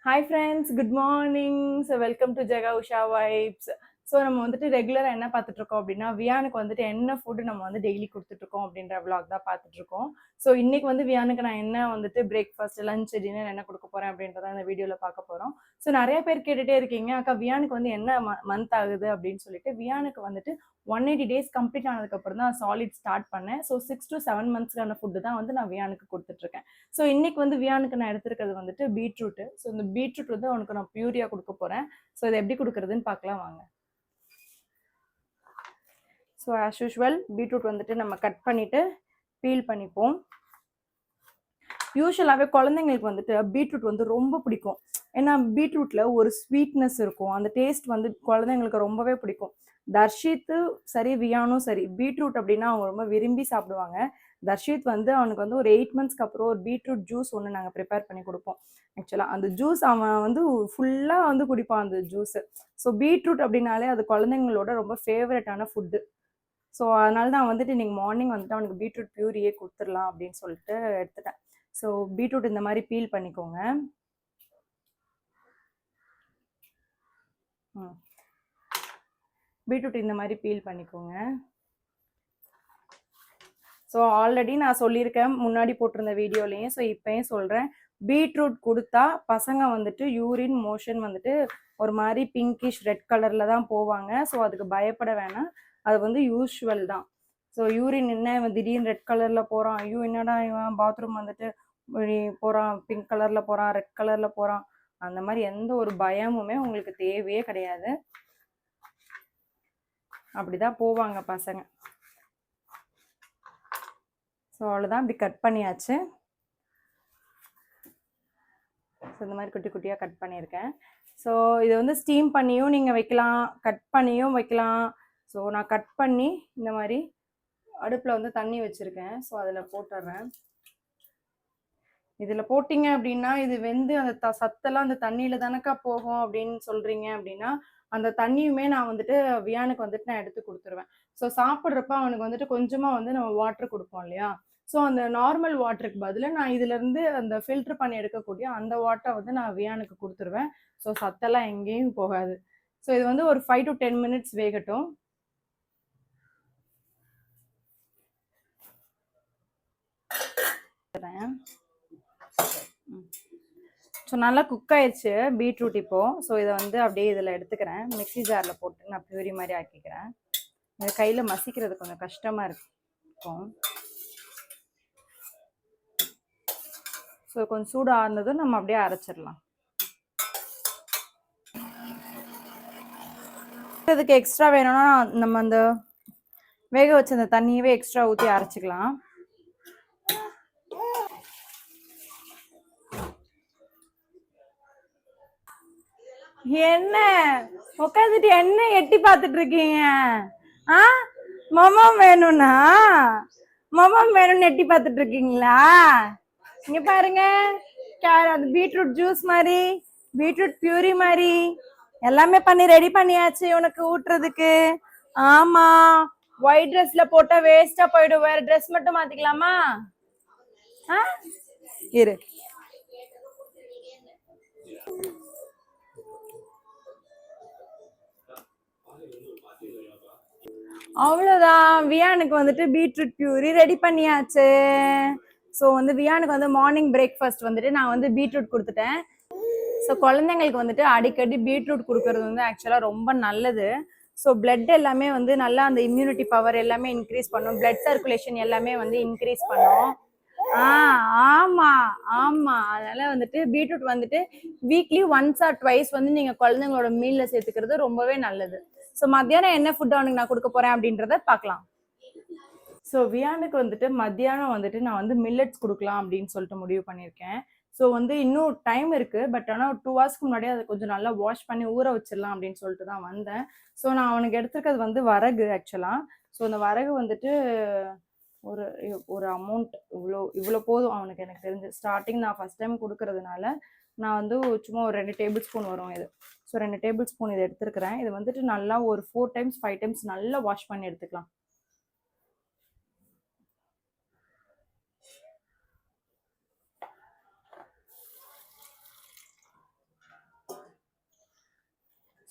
Hi friends, good morning. So welcome to Jaga Usha Vibes. So நம்ம வந்துட்டு ரெகுலராக என்ன பார்த்துட்டு இருக்கோம் அப்படின்னா வியானுக்கு வந்துட்டு என்ன ஃபுட்டு நம்ம வந்து டெய்லி கொடுத்துட்ருக்கோம் அப்படின்ற விளாக் தான் பார்த்துட்டு இருக்கோம். ஸோ இன்னைக்கு வந்து வியானுக்கு நான் என்ன வந்துட்டு பிரேக்ஃபாஸ்ட் லஞ்ச் டின்னர் என்ன கொடுக்க போறேன் அப்படின்றத இந்த வீடியோவில் பார்க்க போகிறோம். ஸோ நிறைய பேர் கேட்டுகிட்டே இருக்கீங்க, அக்கா வியானுக்கு வந்து என்ன மந்த் ஆகுது அப்படின்னு சொல்லிட்டு. வியானுக்கு வந்துட்டு 180 days கம்ப்ளீட் ஆனதுக்கப்புறம் தான் சாலிட் ஸ்டார்ட் பண்ணேன். ஸோ 6 to 7 monthsக்கான ஃபுட்டு தான் வந்து நான் வியானுக்கு கொடுத்துட்ருக்கேன். ஸோ இன்னைக்கு வந்து வியானுக்கு நான் எடுத்துருக்கிறது வந்துட்டு பீட்ரூட்டு. ஸோ இந்த பீட்ரூட் வந்து அவனுக்கு நான் பியூரியா கொடுக்க போகிறேன். ஸோ இதை எப்படி கொடுக்குறதுன்னு பார்க்கலாம் வாங்க. ஸோ ஆஸ் யூஷுவல் பீட்ரூட் வந்துட்டு நம்ம கட் பண்ணிவிட்டு பீல் பண்ணிப்போம். யூஸ்வலாகவே குழந்தைங்களுக்கு வந்துட்டு பீட்ரூட் வந்து ரொம்ப பிடிக்கும். ஏன்னா பீட்ரூட்டில் ஒரு ஸ்வீட்னஸ் இருக்கும், அந்த டேஸ்ட் வந்து குழந்தைங்களுக்கு ரொம்பவே பிடிக்கும். தர்ஷித்து சரி வியானும் சரி பீட்ரூட் அப்படின்னா அவங்க ரொம்ப விரும்பி சாப்பிடுவாங்க. தர்ஷித் வந்து அவனுக்கு வந்து ஒரு 8 monthsக்கு அப்புறம் ஒரு பீட்ரூட் ஜூஸ் ஒன்று நாங்கள் ப்ரிப்பேர் பண்ணி கொடுப்போம். ஆக்சுவலாக அந்த ஜூஸ் அவன் வந்து ஃபுல்லாக வந்து குடிப்பான் அந்த ஜூஸு. ஸோ பீட்ரூட் அப்படின்னாலே அது குழந்தைங்களோட ரொம்ப ஃபேவரட்டான ஃபுட்டு. ஸோ அதனால தான் வந்துட்டு இன்னைக்கு மார்னிங் வந்துட்டு அவனுக்கு பீட்ரூட் பியூரியே கொடுத்துடலாம் அப்படின்னு சொல்லிட்டு எடுத்துட்டேன். ஸோ பீட்ரூட் இந்த மாதிரி பீல் பண்ணிக்கோங்க. பீட்ரூட் இந்த மாதிரி பீல் பண்ணிக்கோங்க. ஸோ ஆல்ரெடி நான் சொல்லியிருக்கேன் முன்னாடி போட்டிருந்த வீடியோலையும், ஸோ இப்போயும் சொல்கிறேன். பீட்ரூட் கொடுத்தா பசங்க வந்துட்டு யூரின் மோஷன் வந்துட்டு ஒரு மாதிரி பிங்கிஷ் ரெட் கலரில் தான் போவாங்க. ஸோ அதுக்கு பயப்பட வேணாம், அது வந்து யூஸ்வல் தான். ஸோ யூரின் என்ன இவன் திடீர்னு ரெட் கலரில் போகிறான், ஐயோ என்னடா இவன் பாத்ரூம் வந்துட்டு போகிறான் பிங்க் கலரில் போகிறான் ரெட் கலரில் போகிறான், அந்த மாதிரி எந்த ஒரு பயமுமே உங்களுக்கு தேவையே கிடையாது. அப்படிதான் போவாங்க பசங்க. ஸோ அவ்வளோதான், இப்படி கட் பண்ணியாச்சு. ஸோ இந்த மாதிரி குட்டி குட்டியாக கட் பண்ணியிருக்கேன். ஸோ இதை வந்து ஸ்டீம் பண்ணியும் நீங்கள் வைக்கலாம், கட் பண்ணியும் வைக்கலாம். ஸோ நான் கட் பண்ணி இந்த மாதிரி அடுப்பில் வந்து தண்ணி வச்சுருக்கேன். ஸோ அதில் போட்டுடுறேன். இதில் போட்டிங்க அப்படின்னா இது வெந்து அந்த சத்தெல்லாம் அந்த தண்ணியில் தானக்கா போகும் அப்படின்னு சொல்கிறீங்க அப்படின்னா, அந்த தண்ணியுமே நான் வந்துட்டு வியானுக்கு வந்துட்டு நான் எடுத்து கொடுத்துருவேன். ஸோ சாப்பிட்றப்ப அவனுக்கு வந்துட்டு கொஞ்சமாக வந்து நம்ம வாட்டர் கொடுப்போம் இல்லையா, ஸோ அந்த நார்மல் வாட்டருக்கு பதிலாக நான் இதுலேருந்து அந்த ஃபில்ட்ரு பண்ணி எடுக்கக்கூடிய அந்த வாட்டரை வந்து நான் வியானுக்கு கொடுத்துருவேன். ஸோ சத்தெல்லாம் எங்கேயும் போகாது. ஸோ இது வந்து ஒரு 5 to 10 minutes வேகட்டும். ஸோ நல்லா குக் ஆயிடுச்சு பீட்ரூட் இப்போது. ஸோ இதை வந்து அப்படியே இதில் எடுத்துக்கிறேன், மிக்ஸி ஜாரில் போட்டு நான் பியூரி மாதிரி ஆக்கிக்கிறேன். இந்த கையில் மசிக்கிறது கொஞ்சம் கஷ்டமாக இருக்கும். ஸோ கொஞ்சம் சூடு ஆறுனதும் நம்ம அப்படியே அரைச்சிடலாம். இதுக்கு எக்ஸ்ட்ரா வேணும்னா நம்ம அந்த வேக வச்ச அந்த தண்ணியவே எக்ஸ்ட்ரா ஊற்றி அரைச்சிக்கலாம். என்ன உட்காந்துட்டு என்ன எட்டி பார்த்துட்டு இருக்கீங்க? மொமம் வேணும்னா மொமம் வேணும்னு எட்டி பார்த்துட்டு இருக்கீங்களா? இங்க பாருங்க, அது பீட்ரூட் ஜூஸ் மாதிரி பீட்ரூட் பியூரி மாதிரி எல்லாமே பண்ணி ரெடி பண்ணியாச்சு உனக்கு ஊட்டுறதுக்கு. ஆமா, ஒயிட் ட்ரெஸ்ல போட்டா வேஸ்டா போயிடும், வேற ட்ரெஸ் மட்டும் மாத்திக்கலாமா? இரு, அவ்வளோதான். வியானுக்கு வந்துட்டு பீட்ரூட் பியூரி ரெடி பண்ணியாச்சு. ஸோ வந்து வியானுக்கு வந்து மார்னிங் பிரேக்ஃபாஸ்ட் வந்துட்டு நான் வந்து பீட்ரூட் கொடுத்துட்டேன். ஸோ குழந்தைங்களுக்கு வந்துட்டு அடிக்கடி பீட்ரூட் கொடுக்கறது வந்து ஆக்சுவலாக ரொம்ப நல்லது. ஸோ பிளட் எல்லாமே வந்து நல்லா அந்த இம்யூனிட்டி பவர் எல்லாமே இன்க்ரீஸ் பண்ணும், பிளட் சர்க்குலேஷன் எல்லாமே வந்து இன்க்ரீஸ் பண்ணும். ஆமா ஆமா, அதனால வந்துட்டு பீட்ரூட் வந்துட்டு வீக்லி 1 or 2 வந்து நீங்க குழந்தைங்களோட மீல்ல சேர்த்துக்கிறது ரொம்பவே நல்லது. ஸோ மத்தியானம் என்ன ஃபுட் அவனுக்கு நான் கொடுக்க போறேன் அப்படின்றத பார்க்கலாம். ஸோ வியானுக்கு வந்துட்டு மத்தியானம் வந்துட்டு நான் வந்து மில்லட்ஸ் கொடுக்கலாம் அப்படின்னு சொல்லிட்டு முடிவு பண்ணியிருக்கேன். ஸோ வந்து இன்னும் டைம் இருக்குது, பட் ஆனால் 2 hours முன்னாடியே அதை கொஞ்சம் நல்லா வாஷ் பண்ணி ஊற வச்சிடலாம் அப்படின்னு சொல்லிட்டு தான் வந்தேன். ஸோ நான் அவனுக்கு எடுத்துருக்கிறது வந்து வரகு ஆக்சுவலாக. ஸோ அந்த வரகு வந்துட்டு ஒரு ஒரு அமௌண்ட் இவ்வளோ போதும் அவனுக்கு. எனக்கு தெரிஞ்சு ஸ்டார்டிங் நான் ஃபஸ்ட் டைம் கொடுக்கறதுனால நான் வந்து சும்மா ஒரு 2 tablespoon ஸ்பூன் வரும் இது. ஸோ 2 tablespoon ஸ்பூன் இதை எடுத்துருக்கிறேன். இது வந்துட்டு நல்லா ஒரு 4 times 5 times நல்லா வாஷ் பண்ணி எடுத்துக்கலாம்.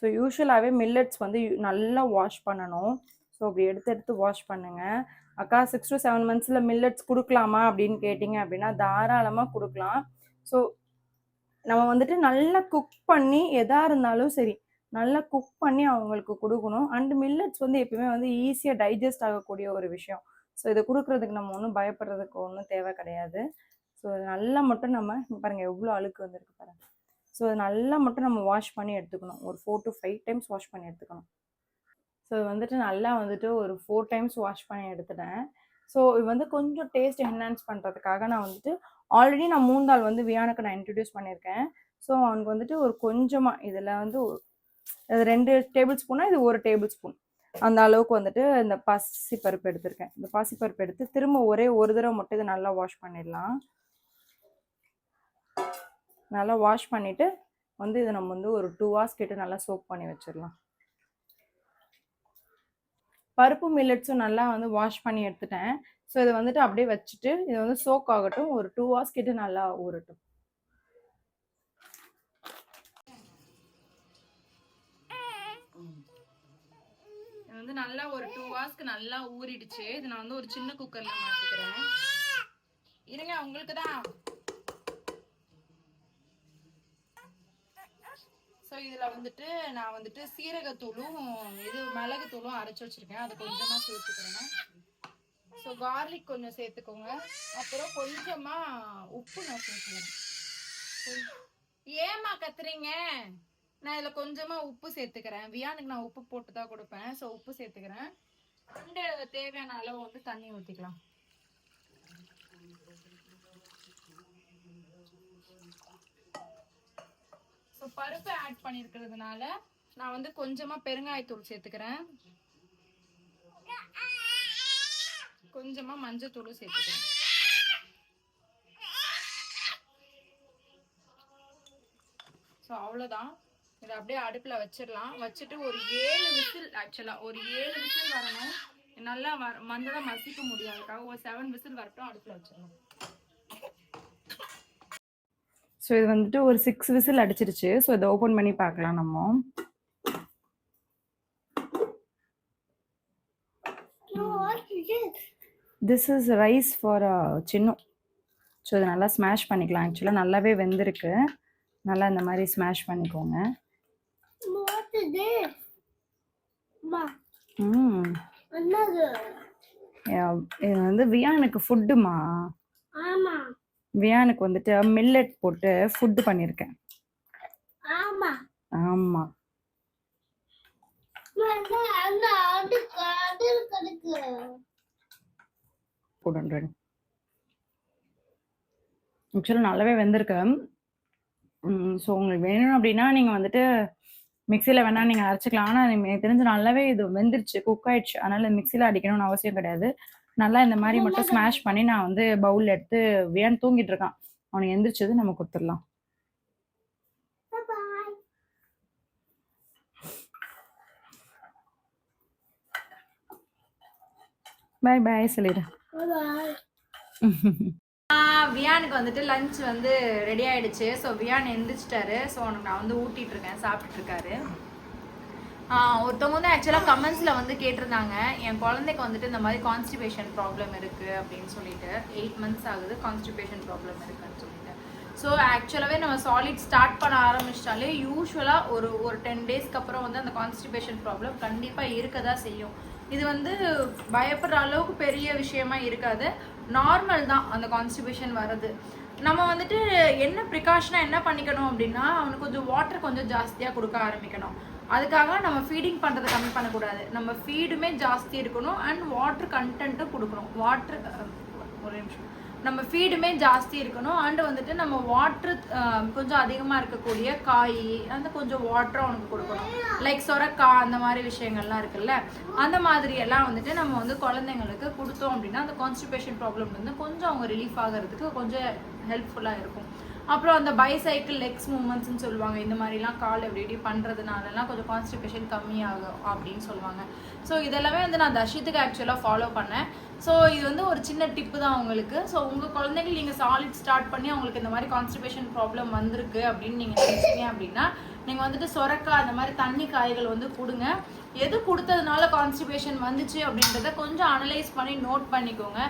ஸோ யூஸ்வலாகவே மில்லட்ஸ் வந்து நல்லா வாஷ் பண்ணணும். ஸோ அப்படி எடுத்து எடுத்து வாஷ் பண்ணுங்கள். அக்கா 6 to 7 monthஸில் மில்லட்ஸ் கொடுக்கலாமா அப்படின்னு கேட்டிங்க அப்படின்னா தாராளமாக கொடுக்கலாம். ஸோ நம்ம வந்துட்டு நல்லா குக் பண்ணி எதாக இருந்தாலும் சரி நல்லா குக் பண்ணி அவங்களுக்கு கொடுக்கணும். அண்ட் மில்லட்ஸ் வந்து எப்பயுமே வந்து ஈஸியாக டைஜஸ்ட் ஆகக்கூடிய ஒரு விஷயம். ஸோ இதை கொடுக்குறதுக்கு நம்ம ஒன்றும் பயப்படுறதுக்கு ஒன்றும் தேவை கிடையாது. ஸோ நல்லா மட்டும் நம்ம பாருங்கள் எவ்வளோ அழுக்கு வந்திருக்கு பாருங்கள். ஸோ அது நல்லா மட்டும் நம்ம வாஷ் பண்ணி எடுத்துக்கணும். ஒரு 4 to 5 times வாஷ் பண்ணி எடுத்துக்கணும். ஸோ இது வந்துட்டு நல்லா வந்துட்டு ஒரு 4 times வாஷ் பண்ணி எடுத்துட்டேன். ஸோ இது வந்து கொஞ்சம் டேஸ்ட் என்ஹான்ஸ் பண்ணுறதுக்காக நான் வந்துட்டு ஆல்ரெடி நான் மூந்தால் வந்து வியானுக்கு நான் இன்ட்ரடியூஸ் பண்ணியிருக்கேன். ஸோ அவனுக்கு வந்துட்டு ஒரு கொஞ்சமாக இதில் வந்து 2 டேபிள் ஸ்பூனா இது 1 டேபிள் ஸ்பூன் அந்த அளவுக்கு வந்துட்டு இந்த பாசிப்பருப்பு எடுத்திருக்கேன். இந்த பாசிப்பருப்பு எடுத்து திரும்ப ஒரே ஒரு தடவை மட்டும் இதை நல்லா வாஷ் பண்ணிடலாம். நல்லா வாஷ் பண்ணிவிட்டு வந்து இதை நம்ம வந்து ஒரு 2 hours கிட்ட நல்லா சோக் பண்ணி வச்சிடலாம். பருப்பு மில்லட்ஸும் நல்லா வந்து வாஷ் பண்ணி எடுத்துட்டேன். ஸோ இதை வந்துட்டு அப்படியே வச்சுட்டு இதை வந்து சோக் ஆகட்டும். ஒரு 2 hours கிட்ட நல்லா ஊறட்டும். இது வந்து நல்லா ஒரு 2 hours நல்லா ஊறிடுச்சு. இது நான் வந்து ஒரு சின்ன குக்கர்ல மாத்திக்கிறேன். இருங்க உங்களுக்கு தான். ஸோ இதில் வந்துட்டு நான் வந்துட்டு சீரகத்தூளும் மிளகுத்தூளும் அரைச்சி வச்சிருக்கேன். அதை கொஞ்சமாக சேர்த்துக்கிறேன். ஸோ கார்லிக் கொஞ்சம் சேர்த்துக்கோங்க. அப்புறம் கொஞ்சமாக உப்பு நான் சேர்த்துக்கிறேன். ஏமா கத்துறீங்க? நான் இதில் கொஞ்சமாக உப்பு சேர்த்துக்கிறேன். வியானுக்கு நான் உப்பு போட்டு தான் கொடுப்பேன். ஸோ உப்பு சேர்த்துக்கிறேன். ரெண்டு தேவையான அளவு வந்து தண்ணி ஊற்றிக்கலாம். ஸோ பருப்பு ஆட் பண்ணியிருக்கிறதுனால நான் வந்து கொஞ்சமாக பெருங்காயத்தூள் சேர்த்துக்கிறேன். கொஞ்சமாக மஞ்சத்தூளும் சேர்த்துக்கிறேன். ஸோ அவ்வளோதான். இதை அப்படியே அடுப்பில் வச்சிடலாம். வச்சுட்டு ஒரு 7 விசில், ஆக்சுவலாக ஒரு 7 விசில் வரணும். நல்லா மஞ்சளை மசிக்க முடியாதுக்காக ஒரு 7 விசில் வரட்டும் அடுப்பில் வச்சிடலாம். ஸோ இது வந்துட்டு ஒரு 6 விசில் அடிச்சிருச்சு. ஸோ இதை ஓப்பன் பண்ணி பார்க்கலாம் நம்ம. This is rice for Chinnu. So இதை நல்லா ஸ்மாஷ் பண்ணிக்கலாம். ஆக்சுவலாக நல்லாவே வெந்திருக்கு. நல்லா இந்த மாதிரி ஸ்மாஷ் பண்ணிக்கோங்க. இது வந்து வியானுக்கு ஃபுட்டுமா. வியானுக்கு வந்துட்டு மில்லட் போட்டு ஃபுட்டு பண்ணியிருக்கேன். ஆமா ஆக்சுவலாக நல்லாவே வெந்திருக்கு. ஸோ உங்களுக்கு வேணும் அப்படின்னா நீங்கள் வந்துட்டு மிக்சியில் வேணால் நீங்கள் அரைச்சிக்கலாம். ஆனால் எனக்கு தெரிஞ்சு நல்லாவே இது வெந்துருச்சு, குக் ஆயிடுச்சு. அதனால் மிக்சியில் அடிக்கணும்னு அவசியம் கிடையாது. நல்லா இந்த மாதிரி மட்டும் ஸ்மாஷ் பண்ணி நான் வந்து பவுலில் எடுத்து வியான் தூங்கிட்டு இருக்கான். அவனுக்கு எந்திரிச்சது நம்ம கொடுத்துடலாம். பாய் பாய் சொல்லிடு. வியானுக்கு வந்துட்டு லஞ்ச் வந்து ரெடி ஆயிடுச்சு. ஸோ வியான் எந்திரிச்சிட்டாரு. ஸோ அவனுக்கு நான் வந்து ஊட்டிட்டு இருக்கேன், சாப்பிட்டுட்டு இருக்காரு. ஒருத்தவங்க வந்து ஆக்சுவலாக கமெண்ட்ஸில் வந்து கேட்டிருந்தாங்க, என் குழந்தைக்கு வந்துட்டு இந்த மாதிரி கான்ஸ்டிபேஷன் ப்ராப்ளம் இருக்குது அப்படின்னு சொல்லிட்டு. 8 months ஆகுது, கான்ஸ்டிபேஷன் ப்ராப்ளம் இருக்குன்னு சொல்லிட்டு. ஸோ ஆக்சுவலாகவே நம்ம சாலிட் ஸ்டார்ட் பண்ண ஆரம்பிச்சிட்டாலே யூஸ்வலாக ஒரு 10 daysக்கு அப்புறம் வந்து அந்த கான்ஸ்டிபேஷன் ப்ராப்ளம் கண்டிப்பாக இருக்க தான் செய்யும். இது வந்து பயப்படுற அளவுக்கு பெரிய விஷயமா இருக்காது, நார்மல் தான் அந்த கான்ஸ்டிபேஷன் வர்றது. நம்ம வந்துட்டு என்ன ப்ரிகாஷனாக என்ன பண்ணிக்கணும் அப்படின்னா, அவனுக்கு கொஞ்சம் வாட்டர் கொஞ்சம் ஜாஸ்தியாக கொடுக்க ஆரம்பிக்கணும். அதுக்காக நம்ம ஃபீடிங் பண்ணுறதை கம்மி பண்ணக்கூடாது. நம்ம ஃபீடுமே ஜாஸ்தி இருக்கணும் அண்ட் வாட்டர் கண்டென்ட்டும் கொடுக்கணும். ஒரு நிமிஷம், நம்ம ஃபீடுமே ஜாஸ்தி இருக்கணும் அண்ட் வந்துட்டு நம்ம வாட்ரு கொஞ்சம் அதிகமாக இருக்கக்கூடிய காய் அந்த கொஞ்சம் வாட்டரும் அவனுக்கு கொடுக்கணும். லைக் சொரக்காய் அந்த மாதிரி விஷயங்கள்லாம் இருக்குல்ல, அந்த மாதிரி எல்லாம் வந்துட்டு நம்ம வந்து குழந்தைங்களுக்கு கொடுத்தோம் அப்படின்னா அந்த கான்ஸ்டிபேஷன் ப்ராப்ளம் வந்து கொஞ்சம் அவங்க ரிலீஃப் ஆகிறதுக்கு கொஞ்சம் ஹெல்ப்ஃபுல்லாக இருக்கும். அப்புறம் அந்த பைசைக்கிள் லெக்ஸ் மூமெண்ட்ஸ்ன்னு சொல்லுவாங்க. இந்த மாதிரிலாம் கால் எப்படி இப்படி பண்ணுறதுனாலலாம் கொஞ்சம் கான்ஸ்டிபேஷன் கம்மியாகும் அப்படின்னு சொல்லுவாங்க. ஸோ இதெல்லாமே வந்து நான் தர்ஷித்துக்கு ஆக்சுவலாக ஃபாலோ பண்ணேன். ஸோ இது வந்து ஒரு சின்ன டிப்பு தான் உங்களுக்கு. ஸோ உங்கள் குழந்தைகள் நீங்கள் சாலிட் ஸ்டார்ட் பண்ணி அவங்களுக்கு இந்த மாதிரி கான்ஸ்டிபேஷன் ப்ராப்ளம் வந்திருக்கு அப்படின்னு நீங்கள் நினைச்சீங்க அப்படின்னா நீங்கள் வந்துட்டு சொரக்காய் அந்த மாதிரி தண்ணி காய்கள் வந்து கொடுங்க. எது கொடுத்ததுனால கான்ஸ்டிபேஷன் வந்துச்சு அப்படின்றத கொஞ்சம் அனலைஸ் பண்ணி நோட் பண்ணிக்கோங்க.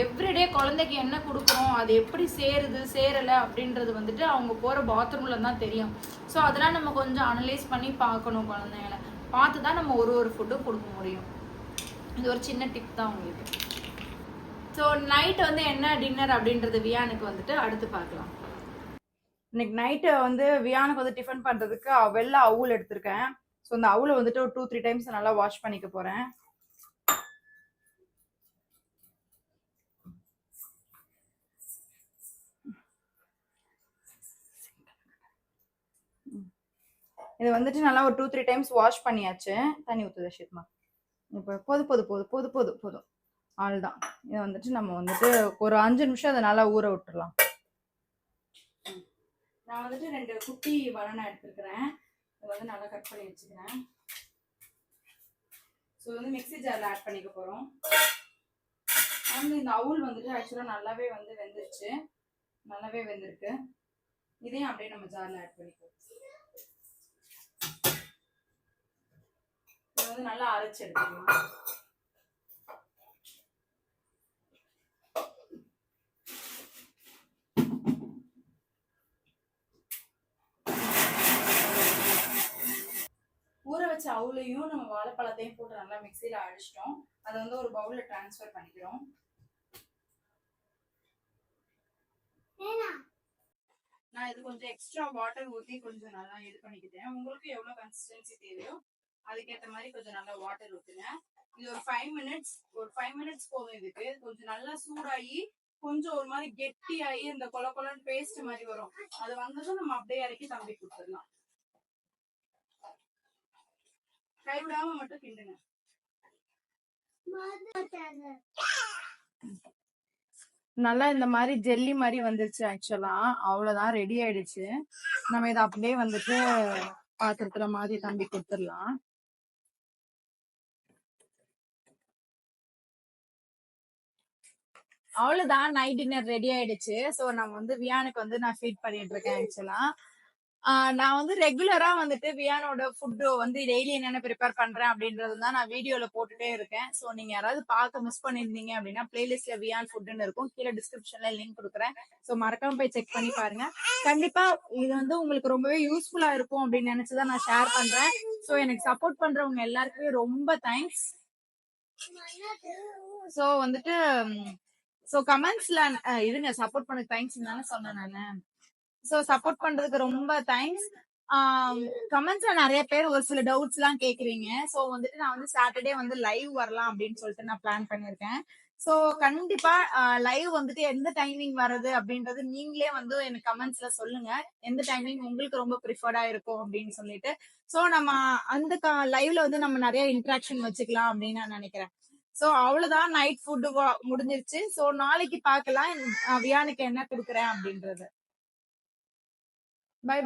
எவ்ரிடே குழந்தைக்கு என்ன கொடுக்குறோம், அது எப்படி சேருது சேரலை அப்படின்றது வந்துட்டு அவங்க போகிற பாத்ரூமில் தான் தெரியும். ஸோ அதெல்லாம் நம்ம கொஞ்சம் அனலைஸ் பண்ணி பார்க்கணும். குழந்தைங்களை பார்த்து தான் நம்ம ஒரு ஃபுட்டும் கொடுக்க முடியும். இது ஒரு சின்ன டிப் தான் உங்களுக்கு. ஸோ நைட் வந்து என்ன டின்னர் அப்படின்றது வியானுக்கு வந்துட்டு அடுத்து பார்க்கலாம். இன்னைக்கு நைட்டு வந்து வியானுக்கு வந்து டிஃபன் பண்ணுறதுக்கு வெள்ளை அவுல் எடுத்திருக்கேன். ஸோ அந்த அவுலை வந்துட்டு ஒரு 2-3 டைம்ஸ் நல்லா வாஷ் பண்ணிக்க போகிறேன். இது வந்துட்டு நல்லா ஒரு 2-3 டைம்ஸ் வாஷ் பண்ணியாச்சு. தண்ணி ஊற்றுது ஷித்மா. இப்போ போதும் அவ்வளோதான். இதை வந்துட்டு நம்ம வந்துட்டு ஒரு 5 நிமிஷம் அதை நல்லா ஊற விட்டுடலாம். நான் வந்துட்டு 2 குட்டி பனானா எடுத்துருக்கிறேன். அதை வந்து நல்லா கட் பண்ணி வச்சுக்கிறேன். ஸோ வந்து மிக்ஸி ஜாரில் ஆட் பண்ணிக்க போகிறோம். வந்து இந்த அவுல் வந்துட்டு ஆக்சுவலாக நல்லாவே வந்து வெந்துருச்சு. நல்லாவே வெந்திருக்கு. இதையும் அப்படியே நம்ம ஜாரில் ஆட் பண்ணிப்போம். இதை வந்து நல்லா அரைச்சி எடுத்துக்கலாம். ஊற வச்ச அவுலையும் நம்ம வாழைப்பழத்தையும் போட்டு நல்லா மிக்சியில் அடிச்சிட்டோம். அதை வந்து ஒரு பவுலில் ட்ரான்ஸ்ஃபர் பண்ணிக்கிறோம். நான் இது கொஞ்சம் எக்ஸ்ட்ரா வாட்டர் ஊற்றி கொஞ்சம் நல்லா இது பண்ணிக்கிட்டேன். உங்களுக்கு எவ்வளோ கன்சிஸ்டன்சி தேவையோ அதுக்கேற்ற மாதிரி கொஞ்சம் நல்லா வாட்டர் ஊற்றுங்க. இது ஒரு 5 மினிட்ஸ் போதும். இதுக்கு கொஞ்சம் நல்லா சூடாகி கொஞ்சம் ஒரு மாதிரி கெட்டியாகி இந்த கொலன்னு பேஸ்ட் மாதிரி வரும். அது வந்ததும் நம்ம அப்படியே இறக்கி தம்பி கொடுத்துடலாம். கைவிடாம மட்டும் கிண்டுங்க. நல்லா இந்த மாதிரி ஜெல்லி மாதிரி வந்துருச்சு. ஆக்சுவலா அவ்வளவுதான், ரெடி ஆயிடுச்சு. நம்ம இதை அப்படியே வந்துட்டு பாத்திரத்துல மாதிரி தம்பி கொடுத்துடலாம். அவ்வளவுதான், நைட் டின்னர் ரெடி ஆயிடுச்சு. ஸோ நம்ம வந்து வியானுக்கு வந்து நான் ஃபீட் பண்ணிட்டு இருக்கேன். ஆக்சுவலா நான் வந்து ரெகுலரா வந்துட்டு வியானோட ஃபுட்டு வந்து டெய்லி என்னென்ன ப்ரிப்பேர் பண்றேன் அப்படின்றது தான் நான் வீடியோல போட்டுட்டே இருக்கேன். ஸோ நீங்க யாராவது பார்க்க மிஸ் பண்ணிருந்தீங்க அப்படின்னா பிளேலிஸ்ட்ல வியான் ஃபுட்னு இருக்கும், கீழே டிஸ்கிரிப்ஷன்ல லிங்க் கொடுக்குறேன். ஸோ மறக்காம போய் செக் பண்ணி பாருங்க. கண்டிப்பா இது வந்து உங்களுக்கு ரொம்பவே யூஸ்ஃபுல்லா இருக்கும் அப்படின்னு நினைச்சுதான் நான் ஷேர் பண்றேன். ஸோ எனக்கு சப்போர்ட் பண்றவங்க எல்லாருக்குமே ரொம்ப தேங்க்ஸ். ஸோ வந்துட்டு கமெண்ட்ஸ்ல இருங்க, சப்போர்ட் பண்ண தேங்க்ஸ் தானே சொன்னேன் நானு. ஸோ சப்போர்ட் பண்றதுக்கு ரொம்ப தேங்க்ஸ். கமெண்ட்ஸ்ல நிறைய பேர் ஒரு சில டவுட்ஸ் எல்லாம் கேக்குறீங்க. ஸோ வந்துட்டு நான் வந்து சாட்டர்டே வந்து லைவ் வரலாம் அப்படின்னு சொல்லிட்டு நான் பிளான் பண்ணிருக்கேன். ஸோ கண்டிப்பா லைவ் வந்துட்டு எந்த டைமிங் வருது அப்படின்றது நீங்களே வந்து எனக்கு கமெண்ட்ஸ்ல சொல்லுங்க. எந்த டைமிங் உங்களுக்கு ரொம்ப ப்ரிஃபர்டா இருக்கும் அப்படின்னு சொல்லிட்டு. ஸோ நம்ம அந்த லைவ்ல வந்து நம்ம நிறைய இன்ட்ராக்ஷன் வச்சுக்கலாம் அப்படின்னு நான் நினைக்கிறேன். ஸோ அவ்வளவுதான், நைட் ஃபுட்டு முடிஞ்சிருச்சு. ஸோ நாளைக்கு பார்க்கலாம் வியானுக்கு என்ன கொடுக்குறேன் அப்படின்றது. Bye by.